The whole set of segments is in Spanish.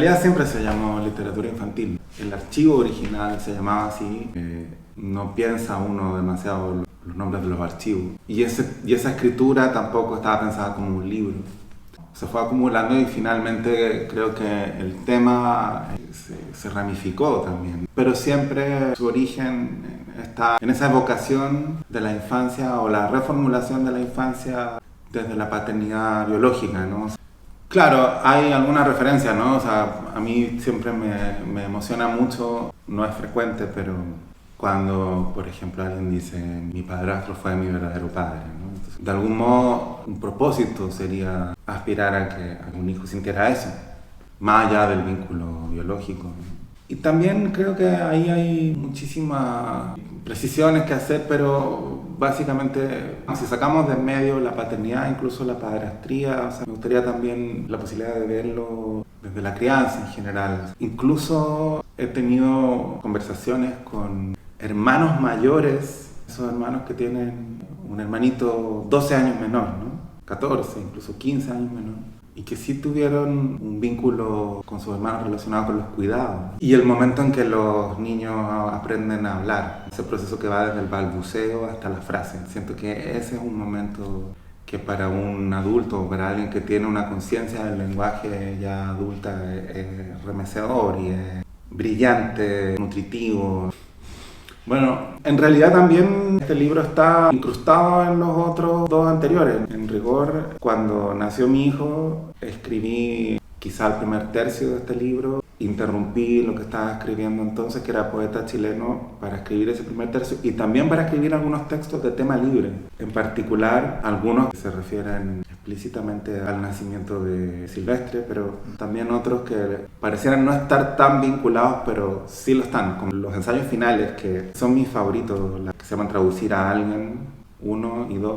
realidad siempre se llamó literatura infantil. El archivo original se llamaba así. No piensa uno demasiado los nombres de los archivos. Y esa escritura tampoco estaba pensada como un libro. Se fue acumulando y finalmente creo que el tema se ramificó también. Pero siempre su origen está en esa evocación de la infancia o la reformulación de la infancia desde la paternidad biológica, ¿no? Claro, hay alguna referencia, ¿no? O sea, a mí siempre me emociona mucho, no es frecuente, pero cuando, por ejemplo, alguien dice mi padrastro fue mi verdadero padre, ¿no? Entonces, de algún modo, un propósito sería aspirar a que un hijo sintiera eso, más allá del vínculo biológico, ¿no? Y también creo que ahí hay muchísimas precisiones que hacer, pero básicamente, si sacamos de en medio la paternidad, incluso la padrastría, o sea, me gustaría también la posibilidad de verlo desde la crianza en general. Incluso he tenido conversaciones con hermanos mayores, esos hermanos que tienen un hermanito 12 años menor, ¿no? 14, incluso 15 años menor, y que sí tuvieron un vínculo con sus hermanos relacionado con los cuidados. Y el momento en que los niños aprenden a hablar, ese proceso que va desde el balbuceo hasta la frase. Siento que ese es un momento que para un adulto o para alguien que tiene una conciencia del lenguaje ya adulta es remecedor y es brillante, nutritivo. Bueno, en realidad también este libro está incrustado en los otros dos anteriores. En rigor, cuando nació mi hijo, escribí quizá el primer tercio de este libro. Interrumpí lo que estaba escribiendo entonces, que era poeta chileno, para escribir ese primer tercio y también para escribir algunos textos de tema libre. En particular, algunos que se refieren explícitamente al nacimiento de Silvestre, pero también otros que parecieran no estar tan vinculados, pero sí lo están, como los ensayos finales, que son mis favoritos, los que se llaman Traducir a alguien, 1 y 2.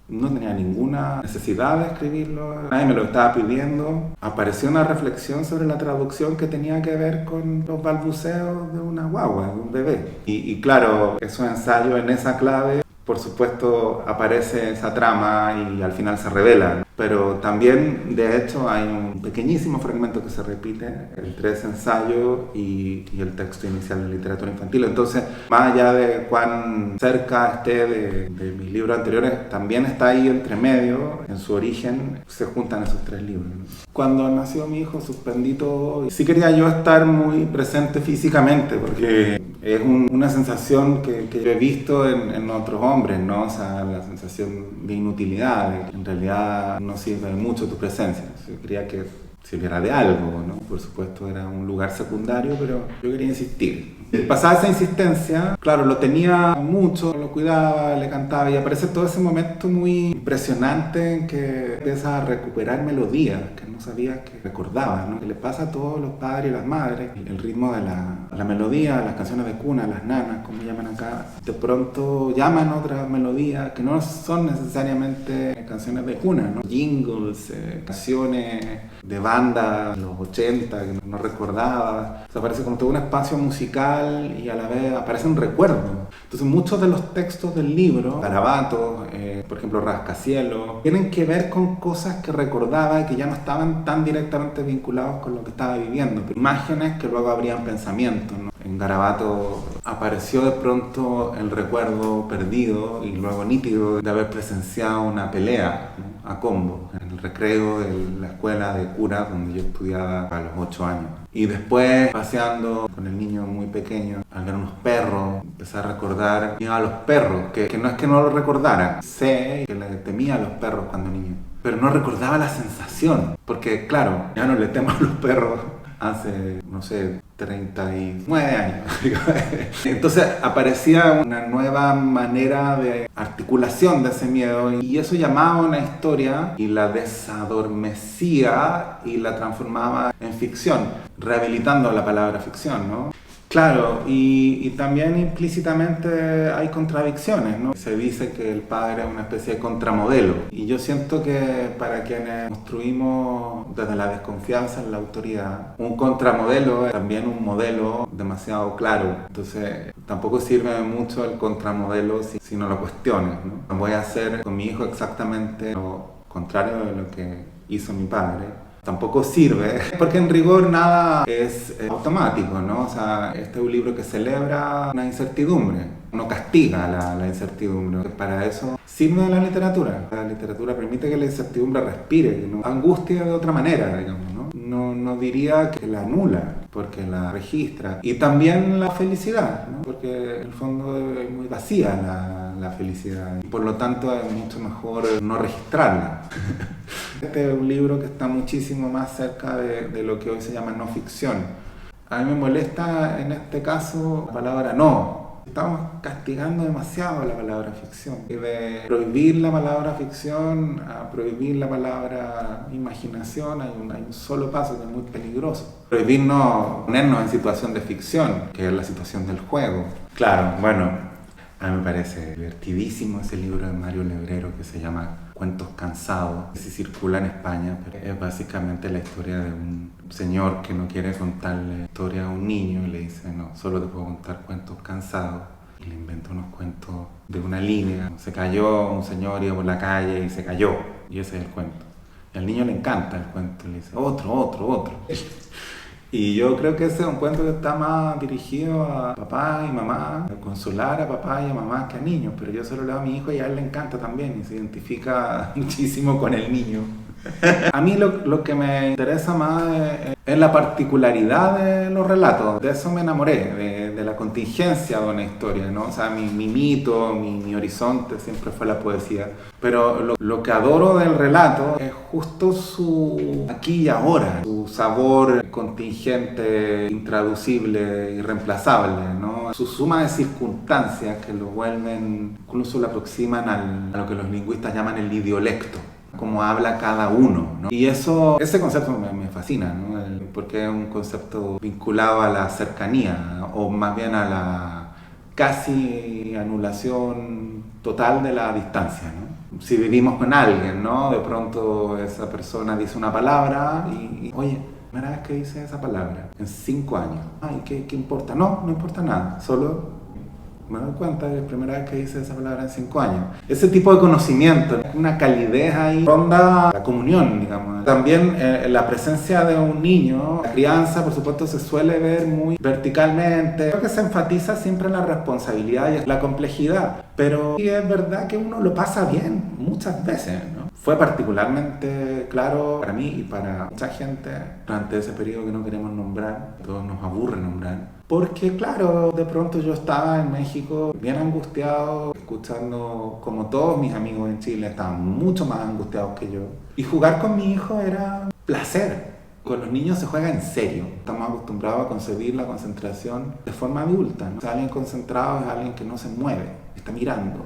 No tenía ninguna necesidad de escribirlo, nadie me lo estaba pidiendo. Apareció una reflexión sobre la traducción que tenía que ver con los balbuceos de una guagua, de un bebé. Y claro, esos ensayos en esa clave, por supuesto, aparece esa trama y al final se revela. Pero también, de hecho, hay un pequeñísimo fragmento que se repite entre ese ensayo y el texto inicial de literatura infantil. Entonces, más allá de cuán cerca esté de mis libros anteriores, también está ahí entre medio, en su origen, se juntan esos tres libros. Cuando nació mi hijo, suspendí todo. Sí quería yo estar muy presente físicamente, porque es una sensación que yo he visto en otros hombres, ¿no? O sea, la sensación de inutilidad, de que en realidad no sirve de mucho tu presencia. Yo quería que sirviera de algo, ¿no? Por supuesto era un lugar secundario, pero yo quería insistir. Pasada esa insistencia, claro, lo tenía mucho, lo cuidaba, le cantaba y aparece todo ese momento muy impresionante en que empieza a recuperar melodías que no sabías que recordabas, ¿no? Que le pasa a todos los padres y las madres, el ritmo de la melodía, las canciones de cuna, las nanas, como llaman acá, de pronto llaman otras melodías que no son necesariamente canciones de cuna, ¿no? Jingles, canciones de banda, los 80, que no recordaba. O sea, aparece como todo un espacio musical y a la vez aparecen recuerdos. Entonces muchos de los textos del libro, garabatos, por ejemplo Rascacielos, tienen que ver con cosas que recordaba y que ya no estaban tan directamente vinculados con lo que estaba viviendo. Imágenes que luego abrían pensamientos, ¿no? En Garabato apareció de pronto el recuerdo perdido y luego nítido de haber presenciado una pelea, ¿no? A combo en el recreo de la escuela de cura donde yo estudiaba a los 8 años. Y después, paseando con el niño muy pequeño, al ver unos perros, empecé a recordar a los perros, que no es que no lo recordara, sé que le temía a los perros cuando niño, pero no recordaba la sensación, porque claro, ya no le temo a los perros hace, no sé, 39 años. Entonces aparecía una nueva manera de articulación de ese miedo y eso llamaba a una historia y la desadormecía y la transformaba en ficción, rehabilitando la palabra ficción, ¿no? Claro, y también implícitamente hay contradicciones, ¿no? Se dice que el padre es una especie de contramodelo y yo siento que para quienes construimos desde la desconfianza en la autoridad, un contramodelo es también un modelo demasiado claro. Entonces tampoco sirve mucho el contramodelo si no lo cuestionas, ¿no? Voy a hacer con mi hijo exactamente lo contrario de lo que hizo mi padre. tampoco sirve, porque en rigor nada es automático, ¿no? O sea, este es un libro que celebra una incertidumbre, no castiga la incertidumbre. Para eso sirve la literatura. La literatura permite que la incertidumbre respire, que no angustie de otra manera, digamos, ¿no? No diría que la anula, porque la registra. Y también la felicidad, ¿no? Porque en el fondo es muy vacía la felicidad. Y por lo tanto es mucho mejor no registrarla. Este es un libro que está muchísimo más cerca de lo que hoy se llama no ficción. A mí me molesta en este caso la palabra no. Estamos castigando demasiado la palabra ficción. Y de prohibir la palabra ficción a prohibir la palabra imaginación hay un solo paso que es muy peligroso. Prohibirnos ponernos en situación de ficción, que es la situación del juego. Claro, bueno, a mí me parece divertidísimo ese libro de Mario Lebrero que se llama Cuentos Cansados. Se circula en España, pero es básicamente la historia de un señor que no quiere contarle la historia a un niño y le dice, no, solo te puedo contar cuentos cansados. Y le inventa unos cuentos de una línea. Se cayó un señor, iba por la calle y se cayó. Y ese es el cuento. Y al niño le encanta el cuento. Le dice, otro. Y yo creo que ese es un cuento que está más dirigido a papá y mamá, a consolar a papá y a mamá que a niños, pero yo se lo leo a mi hijo y a él le encanta también y se identifica muchísimo con el niño. A mí lo que me interesa más es la particularidad de los relatos. De eso me enamoré, de la contingencia de una historia, ¿no? O sea, mi mito, mi horizonte siempre fue la poesía. Pero lo que adoro del relato es justo su aquí y ahora, su sabor contingente, intraducible, irreemplazable, ¿no? Su suma de circunstancias que lo vuelven, incluso lo aproximan a lo que los lingüistas llaman el idiolecto. Cómo habla cada uno, ¿no? Y ese concepto me fascina, ¿no? Porque es un concepto vinculado a la cercanía, o más bien a la casi anulación total de la distancia, ¿no? Si vivimos con alguien, ¿no? De pronto esa persona dice una palabra y oye, primera vez que dice esa palabra, en 5 años. Ay, ¿qué importa? No importa nada, solo me doy cuenta de la primera vez que dice esa palabra en 5 años. Ese tipo de conocimiento, una calidez ahí, ronda la comunión, digamos. También la presencia de un niño, la crianza, por supuesto, se suele ver muy verticalmente. Creo que se enfatiza siempre en la responsabilidad y la complejidad. Pero sí es verdad que uno lo pasa bien muchas veces, ¿no? Fue particularmente claro para mí y para mucha gente durante ese periodo que no queremos nombrar, todos nos aburre nombrar. Porque claro, de pronto yo estaba en México bien angustiado, escuchando como todos mis amigos en Chile estaban mucho más angustiados que yo. Y jugar con mi hijo era placer. Con los niños se juega en serio. Estamos acostumbrados a concebir la concentración de forma adulta, ¿no? O sea, alguien concentrado es alguien que no se mueve, está mirando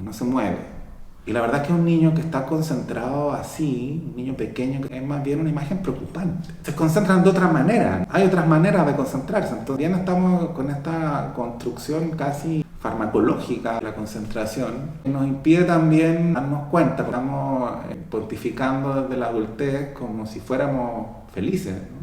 y no se mueve. Y la verdad es que un niño que está concentrado así, un niño pequeño, es más bien una imagen preocupante. Se concentran de otra manera, hay otras maneras de concentrarse. Entonces, bien estamos con esta construcción casi farmacológica de la concentración, que nos impide también darnos cuenta, porque estamos pontificando desde la adultez como si fuéramos felices, ¿no?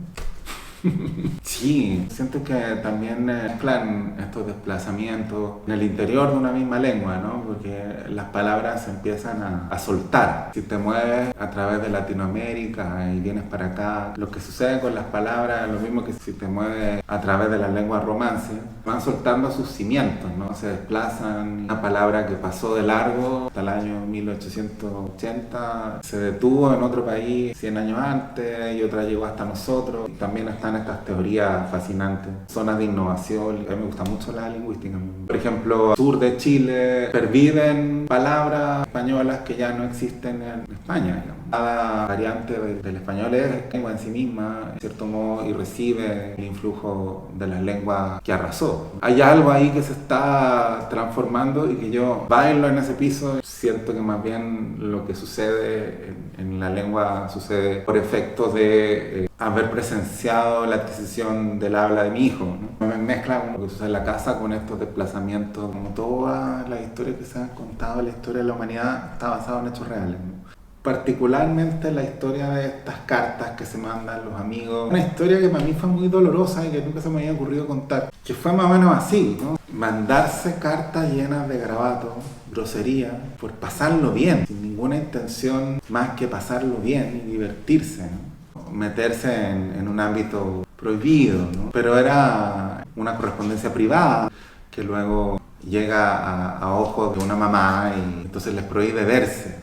Sí, siento que también mezclan estos desplazamientos en el interior de una misma lengua, ¿no? Porque las palabras se empiezan a soltar. Si te mueves a través de Latinoamérica y vienes para acá, lo que sucede con las palabras es lo mismo que si te mueves a través de las lenguas romances, van soltando sus cimientos, ¿no? Se desplazan. Una palabra que pasó de largo hasta el año 1880, se detuvo en otro país 100 años antes y otra llegó hasta nosotros. Y también están estas teorías fascinantes, zonas de innovación. A mí me gusta mucho la lingüística. Por ejemplo, al sur de Chile perviven palabras españolas que ya no existen en España, digamos. Cada variante del español es lengua en sí misma, en cierto modo, y recibe el influjo de las lenguas que arrasó. Hay algo ahí que se está transformando y que yo bailo en ese piso. Siento que más bien lo que sucede en la lengua sucede por efectos de haber presenciado la adquisición del habla de mi hijo, ¿no? Me mezcla lo que sucede en la casa con estos desplazamientos. Como todas las historias que se han contado, la historia de la humanidad está basada en hechos reales, ¿no? Particularmente la historia de estas cartas que se mandan los amigos. Una historia que para mí fue muy dolorosa y que nunca se me había ocurrido contar. Que fue más o menos así, ¿no? Mandarse cartas llenas de garabatos, grosería, por pasarlo bien, sin ningún ninguna intención más que pasarlo bien y divertirse, ¿no? Meterse en un ámbito prohibido, ¿no? Pero era una correspondencia privada que luego llega a ojos de una mamá y entonces les prohíbe verse.